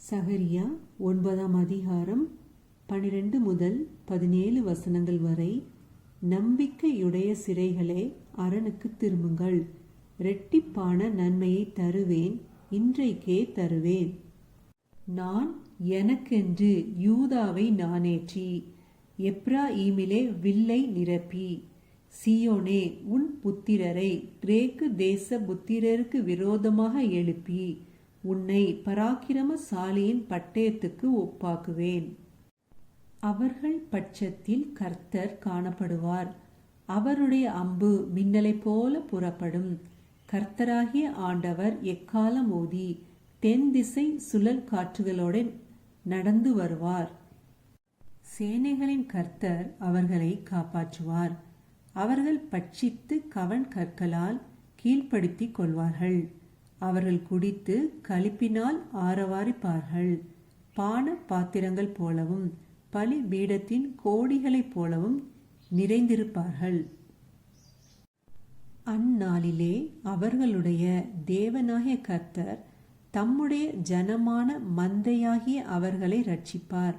சகரியா 9ஆம் அதிகாரம் 12 முதல் 17 வசனங்கள் வரை. நம்பிக்கையுடைய சிறைகளே, அரணுக்கு திரும்புங்கள். இரட்டிப்பான நன்மையை தருவேன், இன்றைக்கே தருவேன். நான் எனக்கென்று யூதாவை நானேற்றி, எப்ராயீமிலே வில்லை நிரப்பி, சீயோனே உன் புத்திரரை கிரேக்கு தேச புத்திரருக்கு விரோதமாக எழுப்பி, உன்னை பராக்கிரமசாலியின் பட்டயத்துக்கு ஒப்பாக்குவேன். அவர்கள் பட்சத்தில் கர்த்தர் காணப்படுவார். அவருடைய அம்பு மின்னலைப் போல புறப்படும். கர்த்தராகிய ஆண்டவர் எக்காலம் ஊதி தென் திசை சுழல் காற்றுகளோடு நடந்து வருவார். சேனைகளின் கர்த்தர் அவர்களை காப்பாற்றுவார். அவர்கள் பட்சித்து கவன் கற்களால் கீழ்ப்படுத்திக் கொள்வார்கள். அவர்கள் குடித்து களிப்பினால் ஆரவாரிப்பார்கள். பான பாத்திரங்கள் போலவும் பலி பீடத்தின் கோடிகளைப் போலவும் நிறைந்திருப்பார்கள். அந்நாளிலே அவர்களுடைய தேவனாகிய கர்த்தர் தம்முடைய ஜனமான மந்தையாகிய அவர்களை இரட்சிப்பார்.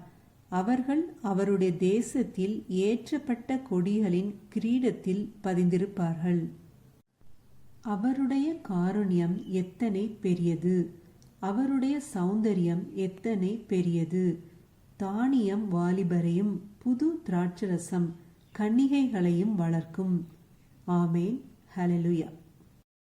அவர்கள் அவருடைய தேசத்தில் ஏற்றப்பட்ட கொடிகளின் கிரீடத்தில் பதிந்திருப்பார்கள். அவருடைய காருண்யம் எத்தனை பெரியது! அவருடைய சௌந்தரியம் எத்தனை பெரியது! தானியம் வாலிபரையும் புது திராட்சரசம் கன்னிகைகளையும் வளர்க்கும். ஆமென். ஹல்லேலூயா.